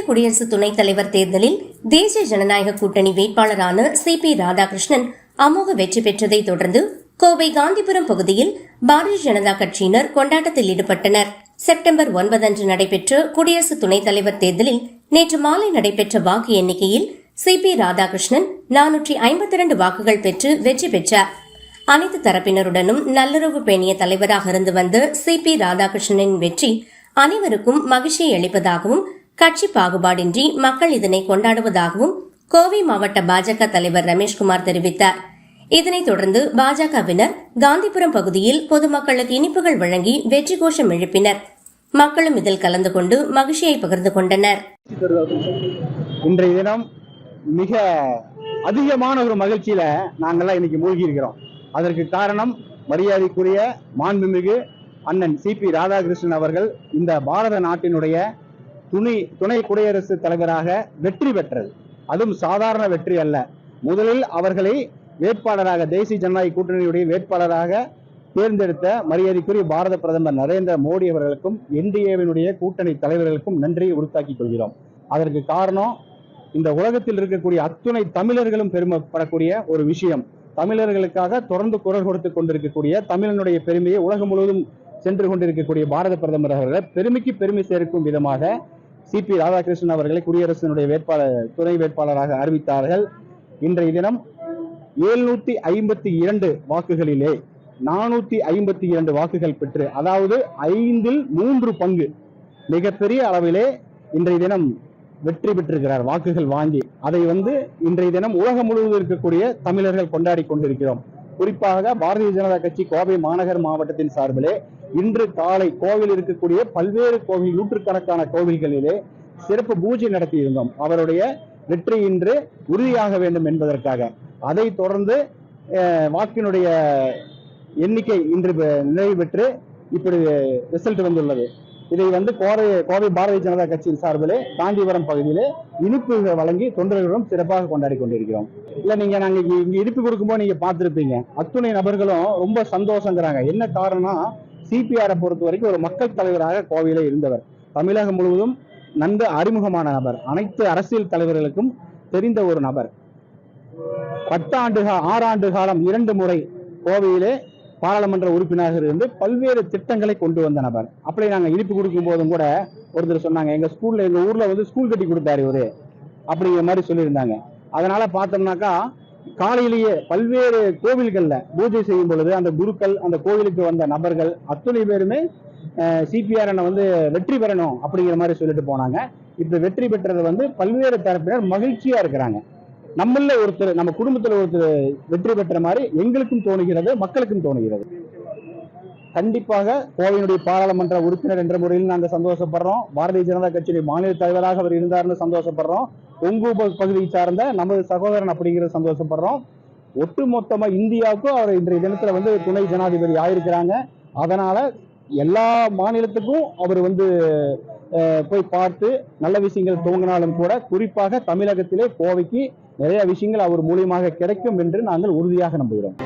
குடியரசு துணைத் தலைவர் தேர்தலில் தேசிய ஜனநாயக கூட்டணி வேட்பாளரான CP ராதாகிருஷ்ணன் அமோக வெற்றி பெற்றதை தொடர்ந்து கோவை காந்திபுரம் பகுதியில் பாரதிய ஜனதா கட்சியினர் கொண்டாட்டத்தில் ஈடுபட்டனர். செப்டம்பர் 9 அன்று நடைபெற்ற குடியரசு துணைத் தலைவர் தேர்தலில் நேற்று மாலை நடைபெற்ற வாக்கு எண்ணிக்கையில் CP ராதாகிருஷ்ணன் 452 வாக்குகள் பெற்று வெற்றி பெற்றார். அனைத்து தரப்பினருடனும் நல்லுறவு பேணிய தலைவராக இருந்து வந்த CP ராதாகிருஷ்ணனின் வெற்றி அனைவருக்கும் மகிழ்ச்சியை அளிப்பதாகவும் கட்சி பாகுபாடின்றி மக்கள் இதனை கொண்டாடுவதாகவும் கோவை மாவட்ட பாஜக தலைவர் ரமேஷ்குமார் தெரிவித்தார். இதனைத் தொடர்ந்து பாஜகவினர் காந்திபுரம் பகுதியில் பொதுமக்களுக்கு இனிப்புகள் வழங்கி வெற்றி கோஷம் எழுப்பினர். மக்களும் இதில் கலந்து கொண்டு மகிழ்ச்சியை பகிர்ந்து கொண்டனர். இன்றைய தினம் மிக அதிகமான ஒரு மகிழ்ச்சியில நாங்கள்லாம் இன்னைக்கு மூழ்கி இருக்கிறோம். அதற்கு காரணம் மரியாதைக்குரிய மாண்புமிகு அண்ணன் CP ராதாகிருஷ்ணன் அவர்கள் இந்த பாரத நாட்டினுடைய துணை குடியரசுத் தலைவராக வெற்றி பெற்றது. அதுவும் சாதாரண வெற்றி அல்ல. முதலில் அவர்களை வேட்பாளராக தேசிய ஜனநாயக கூட்டணியுடைய வேட்பாளராக தேர்ந்தெடுத்த மரியாதைக்குரிய பாரத பிரதமர் நரேந்திர மோடி அவர்களுக்கும் NDAவினுடைய கூட்டணி தலைவர்களுக்கும் நன்றியை உறுத்தாக்கிக் கொள்கிறோம். அதற்கு காரணம் இந்த உலகத்தில் இருக்கக்கூடிய அத்துணை தமிழர்களும் பெருமைப்படக்கூடிய ஒரு விஷயம். தமிழர்களுக்காக தொடர்ந்து குரல் கொடுத்துக் கொண்டிருக்கக்கூடிய தமிழனுடைய பெருமையை உலகம் முழுவதும் சென்று கொண்டிருக்கக்கூடிய பாரத பிரதமர் அவர்களை பெருமைக்கு பெருமை சேர்க்கும் விதமாக CP ராதாகிருஷ்ணன் அவர்களை குடியரசினுடைய துணை வேட்பாளராக அறிவித்தார்கள். இன்றைய தினம் 752 வாக்குகளிலே 452 வாக்குகள் பெற்று, அதாவது 3 பங்கு மிகப்பெரிய அளவிலே இன்றைய தினம் வெற்றி பெற்றிருக்கிறார் வாக்குகள் வாங்கி. அதை இன்றைய தினம் உலகம் முழுவதும் இருக்கக்கூடிய தமிழர்கள் கொண்டாடி கொண்டிருக்கிறோம். குறிப்பாக பாரதிய ஜனதா கட்சி கோவை மாநகர் மாவட்டத்தின் சார்பிலே இன்று காலை கோவில் இருக்கக்கூடிய பல்வேறு கோவில், நூற்றுக்கணக்கான கோவில்களிலே சிறப்பு பூஜை நடத்தி இருந்தோம். அவருடைய வெற்றி இன்று உறுதியாக வேண்டும் என்பதற்காக. அதை தொடர்ந்து வாக்கினுடைய எண்ணிக்கை இன்று நிறைவு பெற்று இப்படி ரிசல்ட் வந்துள்ளது. இதை கோவை பாரதிய ஜனதா கட்சியின் சார்பிலே காந்திபுரம் பகுதியிலே இனிப்பு வழங்கி தொண்டர்களும் சிறப்பாக கொண்டாடி கொண்டிருக்கிறோம். இல்ல நாங்க இங்க இனிப்பு கொடுக்கும்போது நீங்க பார்த்திருப்பீங்க, அத்துணை நபர்களும் ரொம்ப சந்தோஷங்கிறாங்க. என்ன காரணம்னா, CPR பொறுத்த வரைக்கும் ஒரு மக்கள் தலைவராக கோவையில இருந்தவர், தமிழகம் முழுவதும் நன்கு அறிமுகமான நபர், அனைத்து அரசியல் தலைவர்களுக்கும் தெரிந்த ஒரு நபர். 6 ஆண்டு காலம் 2 முறை கோவையிலே பாராளுமன்ற உறுப்பினராக இருந்து பல்வேறு திட்டங்களை கொண்டு வந்த நபர். அப்படி நாங்க இனிப்பு கொடுக்கும் போதும் கூட ஒருத்தர் சொன்னாங்க, எங்க ஊர்ல ஸ்கூல் கட்டி கொடுத்தாரு இவரு அப்படிங்கிற மாதிரி சொல்லியிருந்தாங்க. அதனால பார்த்தோம்னாக்கா காலையிலேயே பல்வேறு கோவில்கள்ல பூஜை செய்யும் பொழுது அந்த குருக்கள், அந்த கோவிலுக்கு வந்த நபர்கள் அத்தனை பேருமே CPR வெற்றி பெறணும் அப்படிங்கிற மாதிரி சொல்லிட்டு போனாங்க. இப்ப வெற்றி பெற்றது பல்வேறு தரப்பினர் மகிழ்ச்சியா இருக்கிறாங்க. நம்மள ஒருத்தர், நம்ம குடும்பத்துல ஒருத்தர் வெற்றி பெற்ற மாதிரி எங்களுக்கும் தோணுகிறது, மக்களுக்கும் தோணுகிறது. கண்டிப்பாக கோவையினுடைய பாராளுமன்ற உறுப்பினர் என்ற முறையில் நாங்க சந்தோஷப்படுறோம். பாரதிய ஜனதா கட்சியுடைய மாநில தலைவராக அவர் இருந்தார்னு சந்தோஷப்படுறோம். கொங்கு பகுதியை சார்ந்த நமது சகோதரன் அப்படிங்கிறது சந்தோஷப்படுறோம். ஒட்டுமொத்தமா இந்தியாவுக்கும் அவர் இன்றைய தினத்துல துணை ஜனாதிபதி ஆயிருக்கிறாங்க. அதனால எல்லா மாநிலத்துக்கும் அவர் போய் பார்த்து நல்ல விஷயங்கள் துவங்கினாலும் கூட குறிப்பாக தமிழகத்திலே கோவைக்கு நிறைய விஷயங்கள் அவர் மூலியமாக கிடைக்கும் என்று நாங்கள் உறுதியாக நம்புகிறோம்.